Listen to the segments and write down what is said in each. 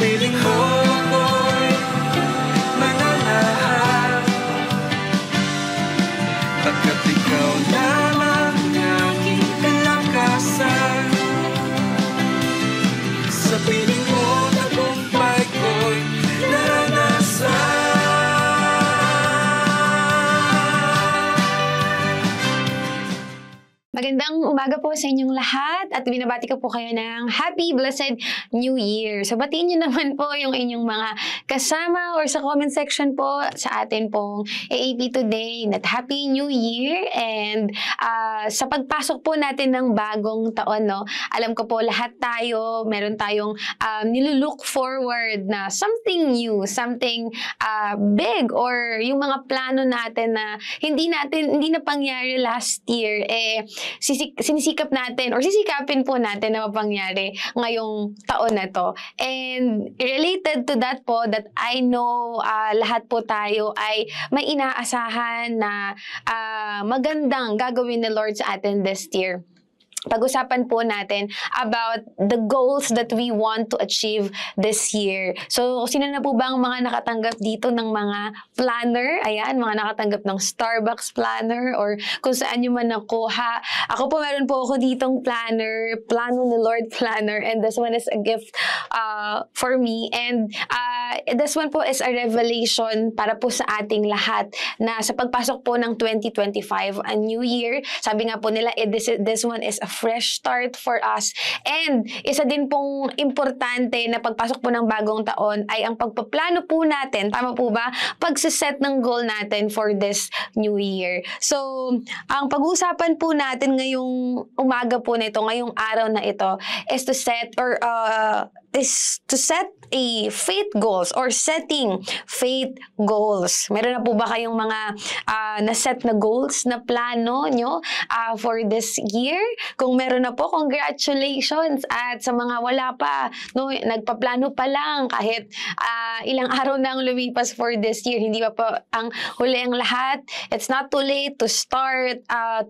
piling mo ako'y mananahan, pagkat ikaw lamang ang aking kalakasan. Sa piling mo tagumpay ko'y naranasan. Magandang umaga po sa inyong lahat at binabati ko po kayo ng Happy Blessed New Year. So batiin nyo naman po yung inyong mga kasama or sa comment section po sa atin pong AAP Today na Happy New Year. And sa pagpasok po natin ng bagong taon, no, alam ko po lahat tayo, meron tayong nilulook forward na something new, something big, or yung mga plano natin na hindi na pangyari last year, sinisikap natin or sisikapin po natin na mapangyari ngayong taon na to. And related to that po, that I know lahat po tayo ay may inaasahan na magandang gagawin ni Lord sa atin this year. Pag-usapan po natin about the goals that we want to achieve this year. So, sino na po ba ang mga nakatanggap dito ng mga planner? Ayan, mga nakatanggap ng Starbucks planner or kung saan nyo man nakuha. Ako po, meron po ako ditong planner, Plano ni Lord planner, and this one is a gift for me. And this one po is a revelation para po sa ating lahat na sa pagpasok po ng 2025, a new year. Sabi nga po nila, this one is a fresh start for us. And isa din pong importante na pagpasok po ng bagong taon ay ang pagpaplano po natin, tama po ba? Pagsiset ng goal natin for this new year. So, ang pag-uusapan po natin ngayong umaga po nito, ngayong araw na ito, is to set a faith goals or setting faith goals. Meron na po ba kayong mga na-set na goals na plano nyo for this year? Kung meron na po, congratulations. At sa mga wala pa, no, nagpaplano pa lang kahit ilang araw na ang lumipas for this year, hindi pa po ang huli ang lahat. It's not too late to start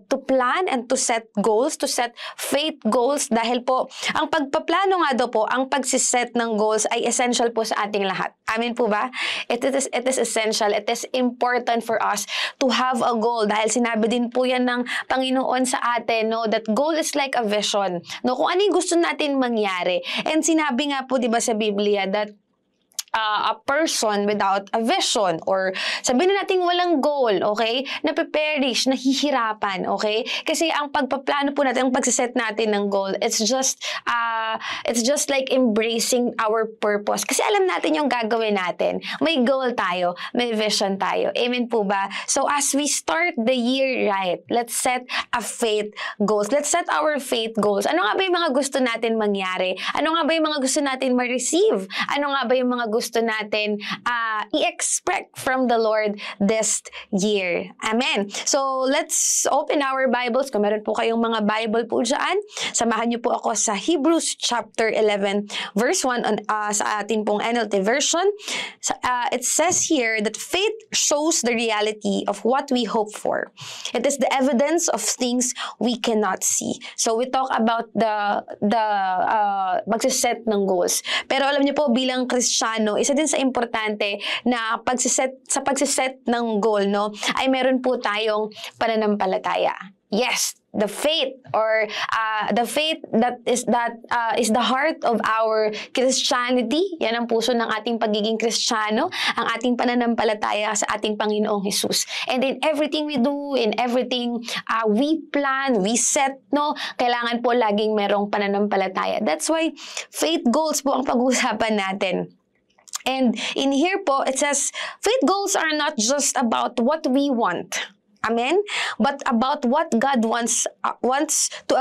to plan and to set goals, to set faith goals, dahil po ang pagpaplano nga daw po, ang pagsiset ng goals ay essential po sa ating lahat. Amin po ba? It is essential. It is important for us to have a goal dahil sinabi din po yan ng Panginoon sa atin, no, that goal is like a vision. No, kung ano yung gusto natin mangyari. And sinabi nga po, di ba, sa Biblia that a person without a vision, or sabihin na natin walang goal, okay, napeperish, nahihirapan, okay? Kasi ang pagpaplano po natin, ang pagsiset natin ng goal, it's just like embracing our purpose. Kasi alam natin yung gagawin natin. May goal tayo, may vision tayo. Amen po ba? So as we start the year right, let's set a faith goals. Let's set our faith goals. Ano nga ba yung mga gusto natin mangyari? Ano nga ba yung mga gusto natin ma-receive? Ano nga ba yung mga gusto natin i-expect from the Lord this year? Amen. So, let's open our Bibles. Kung meron po kayong mga Bible po dyan, samahan niyo po ako sa Hebrews chapter 11, verse 1 sa ating pong NLT version. It says here that faith shows the reality of what we hope for. It is the evidence of things we cannot see. So, we talk about the magsiset ng goals. Pero alam niyo po, bilang Kristiyano, isa din sa importante na pagsiset ng goal, no, ay meron po tayong pananampalataya. Yes, the faith or the faith that is the heart of our Christianity. Yan ang puso ng ating pagiging Kristiyano, ang ating pananampalataya sa ating Panginoong Jesus. And in everything we do, in everything we plan, we set, no, kailangan po laging merong pananampalataya. That's why faith goals po ang pag-uusapan natin. And in here po, it says, faith goals are not just about what we want. Amen? But about what God wants to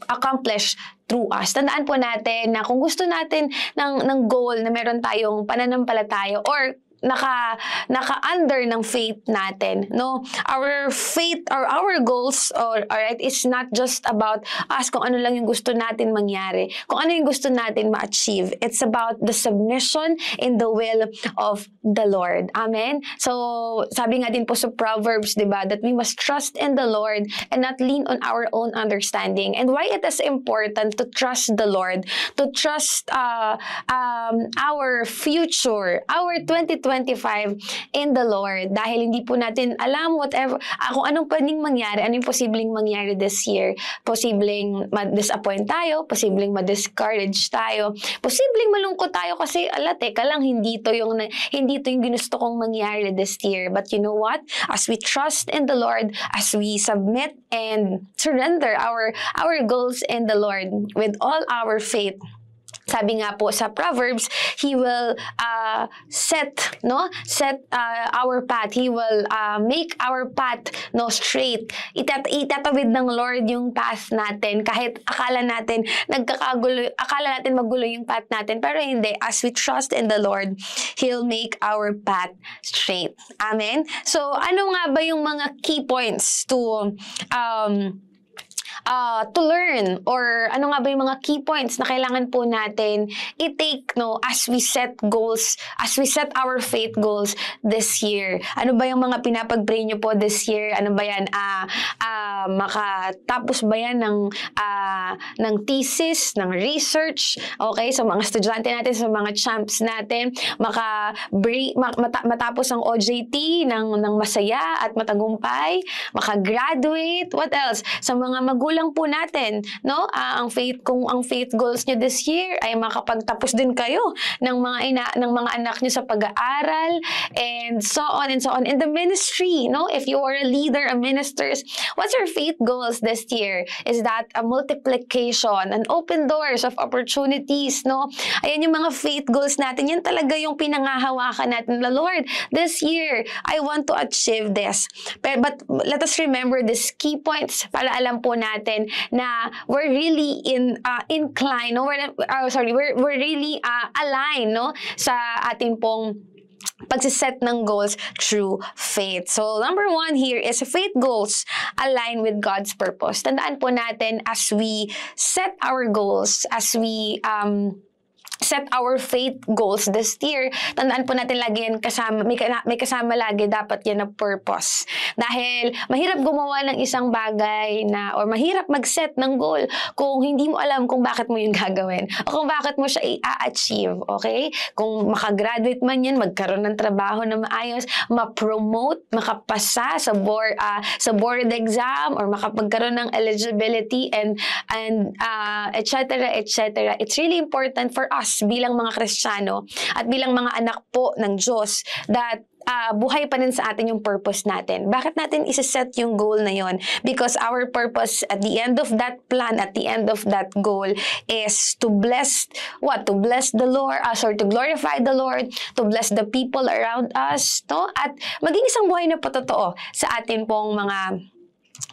accomplish through us. Tandaan po natin na kung gusto natin ng goal na meron tayong pananampalataya or naka-under ng faith natin, no? Our faith or our goals, alright, is not just about us kung ano lang yung gusto natin mangyari, kung ano yung gusto natin ma-achieve. It's about the submission in the will of the Lord. Amen? So, sabi nga din po sa Proverbs, di ba, that we must trust in the Lord and not lean on our own understanding. And why it is important to trust the Lord, to trust our future, our 2025 in the Lord. Dahil hindi po natin alam whatever, kung anong pwedeng mangyari, anong posibleng mangyari this year. Posibleng ma-disappoint tayo, posibleng ma-discourage tayo, posibleng malungkot tayo kasi, teka lang, hindi to yung ginusto kong mangyari this year. But you know what? As we trust in the Lord, as we submit and surrender our goals in the Lord with all our faith, sabi nga po sa Proverbs, He will set our path. He will make our path straight. Itatawid ng Lord yung path natin. Kahit akala natin magulo yung path natin. Pero hindi. As we trust in the Lord, He'll make our path straight. Amen? So, ano nga ba yung mga key points to learn, or ano nga ba yung mga key points na kailangan po natin i-take as we set goals, as we set our faith goals this year? Ano ba yung mga pinapag-pray nyo po this year? Ano ba yan? Makatapos ba yan ng thesis, ng research? Okay, sa mga estudyante natin, sa mga champs natin, matapos ang OJT ng masaya at matagumpay, makagraduate, what else? Sa mga magulang po natin, ang faith goals nyo this year ay makapagtapos din kayo ng mga anak nyo sa pag-aaral, and so on and so on. In the ministry, if you are a leader, a minister, what's your faith goals this year? Is that a multiplication, an open doors of opportunities, Ayan yung mga faith goals natin. Yan talaga yung pinangahawakan natin. Lord, this year, I want to achieve this. But let us remember these key points para alam po natin na we're really inclined, we're really aligned, sa ating pong pagsiset ng goals through faith. So, number 1 here is faith goals align with God's purpose. Tandaan po natin, as we set our goals, as we set our faith goals this year, tandaan po natin lagi yan kasama, may kasama lagi dapat yan na purpose. Dahil mahirap gumawa ng isang bagay or mahirap mag-set ng goal kung hindi mo alam kung bakit mo yun gagawin o kung bakit mo siya i-achieve, okay? Kung makagraduate man yan, magkaroon ng trabaho na maayos, ma-promote, makapasa sa board exam, or magkaroon ng eligibility and etc. etc. It's really important for us bilang mga Kristiyano at bilang mga anak po ng Diyos that buhay pa rin sa atin yung purpose natin. Bakit natin isa-set yung goal na yon? Because our purpose at the end of that plan, at the end of that goal, is to bless what? To bless the Lord, to glorify the Lord, to bless the people around us, at maging isang buhay na patotoo sa atin pong mga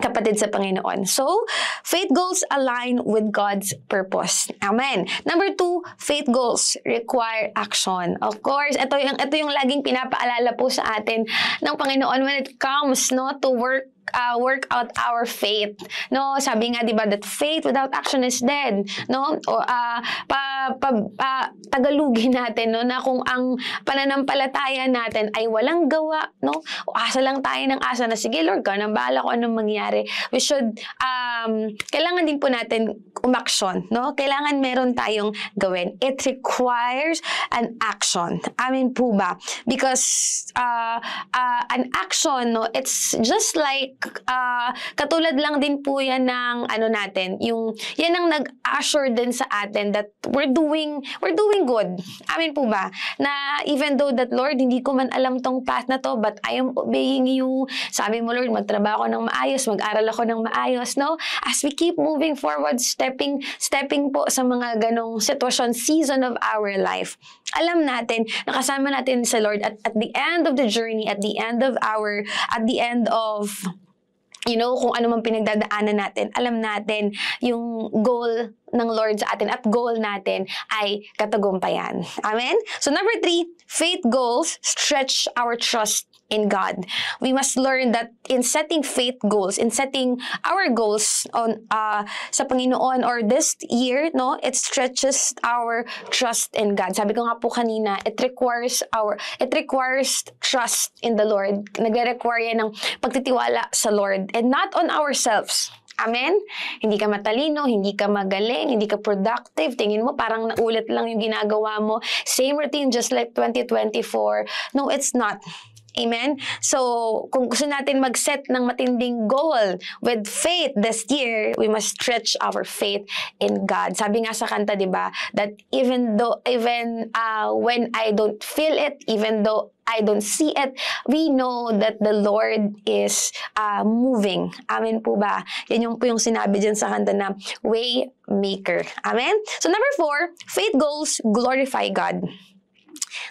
kapatid sa Panginoon. So, faith goals align with God's purpose. Amen. Number 2, faith goals require action. Of course, ito yung laging pinapaalala po sa atin ng Panginoon when it comes to work out our faith. Sabi nga 'di ba that faith without action is dead. O tagalugin natin na kung ang pananampalataya natin ay walang gawa, o asa lang tayo ng asa na sige Lord, ka nang bahala kung anong mangyari. We should kailangan din po natin umaksyon, Kailangan meron tayong gawin. It requires an action. Amen po ba? Because an action, it's just like katulad lang din po yan ng natin, yan ang nag-assure din sa atin that we're doing good. Amen po ba? Na even though that Lord, hindi ko man alam tong path na to, but I am obeying you. Sabi mo Lord, magtrabaho ako ng maayos, mag-aral ako ng maayos, As we keep moving forward, stepping po sa mga ganong sitwasyon, season of our life, alam natin, nakasama natin sa Lord at the end of the journey, at the end of kung ano man pinagdadaanan natin, alam natin yung goal ng Lord sa atin at goal natin ay katagumpayan. Amen? So number 3, faith goals stretch our trust in God. We must learn that in setting faith goals, in setting our goals on sa Panginoon or this year, no, it stretches our trust in God. Sabi ko nga po kanina, it requires trust in the Lord. Nagre-require yan ng pagtitiwala sa Lord and not on ourselves. Amen? Hindi ka matalino, hindi ka magaling, hindi ka productive. Tingin mo parang naulit lang yung ginagawa mo. Same routine just like 2024. No, it's not. Amen? So, kung gusto natin mag-set ng matinding goal with faith this year, we must stretch our faith in God. Sabi nga sa kanta, di ba, that even when I don't feel it, even though I don't see it, we know that the Lord is moving. Amen po ba? Yan yung po yung sinabi dyan sa kanta na way maker. Amen? So number 4, faith goals glorify God.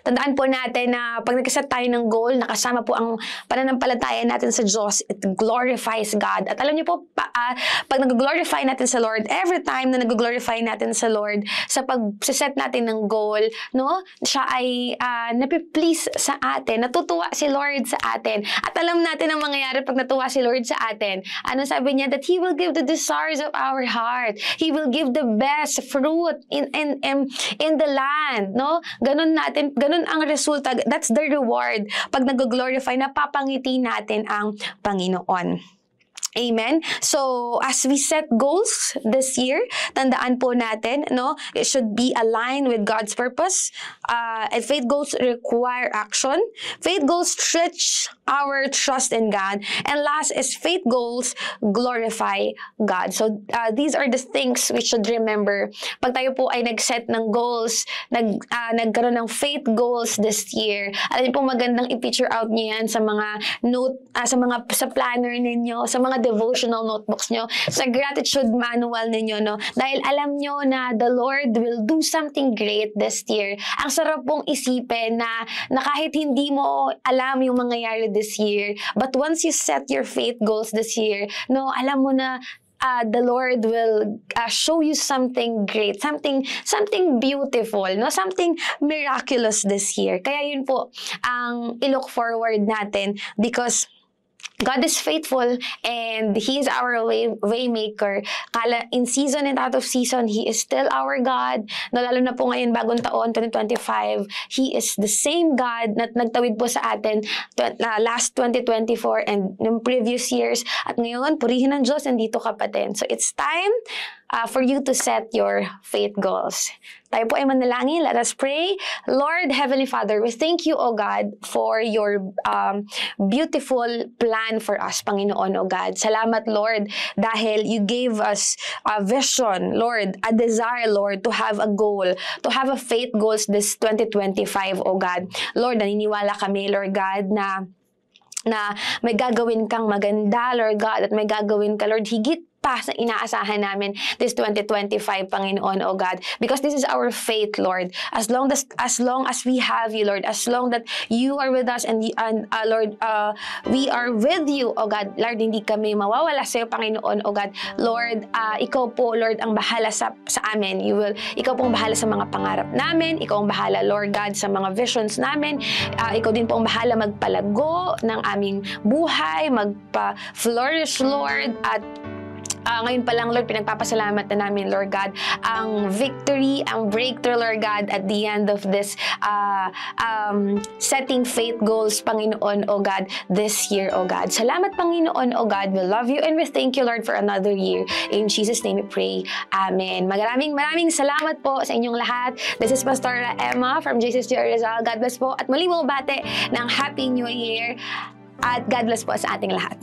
Tandaan po natin na pag nag-set tayo ng goal, nakasama po ang pananampalataya natin sa Diyos, it glorifies God. At alam niyo po, pag nag-glorify natin sa Lord, every time na nag-glorify natin sa Lord, sa pag-set natin ng goal, no, siya ay napiplease sa atin, natutuwa si Lord sa atin. At alam natin ang mangyayari pag natuwa si Lord sa atin. Ano sabi niya? That He will give the desires of our heart. He will give the best fruit in the land, no? Ganun ang resulta. That's the reward. Pag nag-glorify, napapangiti natin ang Panginoon. Amen? So, as we set goals this year, tandaan po natin, no, it should be aligned with God's purpose. And faith goals require action. Faith goals stretch our trust in God. And last is faith goals glorify God. So, these are the things we should remember. Pag tayo po ay nag-set ng goals, nagkaroon ng faith goals this year, alam niyo po magandang i-picture out niyo yan sa mga sa planner ninyo, sa mga devotional notebooks nyo, sa gratitude manual ninyo, no? Dahil alam nyo na the Lord will do something great this year. Ang sarap pong isipin na kahit hindi mo alam yung mangyayari this year, but once you set your faith goals this year, no, alam mo na the Lord will show you something great, something beautiful, no, something miraculous this year. Kaya yun po ang i-look forward natin because God is faithful and He is our way maker. In season and out of season, He is still our God. No, lalo na po ngayon, bagong taon, 2025, He is the same God na nagtawid po sa atin last 2024 and yung previous years. At ngayon, purihin ng Diyos, nandito ka pa din. So it's time for you to set your faith goals. Tayo po ay manalangin. Let us pray. Lord, Heavenly Father, we thank you, O God, for your beautiful plan for us, Panginoon, O God. Salamat, Lord, dahil you gave us a vision, Lord, a desire, Lord, to have a goal, to have a faith goals this 2025, O God. Lord, naniniwala kami, Lord God, na may gagawin kang maganda, Lord God, at may gagawin ka, Lord, higit pa sa inaasahan namin this 2025, Panginoon, O God. Because this is our faith, Lord. As long as we have you, Lord, as long that you are with us and Lord, we are with you, O God. Lord, hindi kami mawawala sa iyo, Panginoon, O God. Lord, ikaw po, Lord, ang bahala sa amin. Ikaw pong bahala sa mga pangarap namin. Ikaw ang bahala, Lord God, sa mga visions namin. Ikaw din po ang bahala magpalago ng aming buhay, magpa-flourish, Lord, at ngayon pa lang, Lord, pinagpapasalamat na namin, Lord God, ang victory, ang breakthrough, Lord God, at the end of this setting faith goals, Panginoon, O God, this year, O God. Salamat, Panginoon, O God. We love you and we thank you, Lord, for another year. In Jesus' name we pray. Amen. Maraming salamat po sa inyong lahat. This is Pastor Emma from Jesus Joy Rizal. God bless po at muli mo bate ng Happy New Year at God bless po sa ating lahat.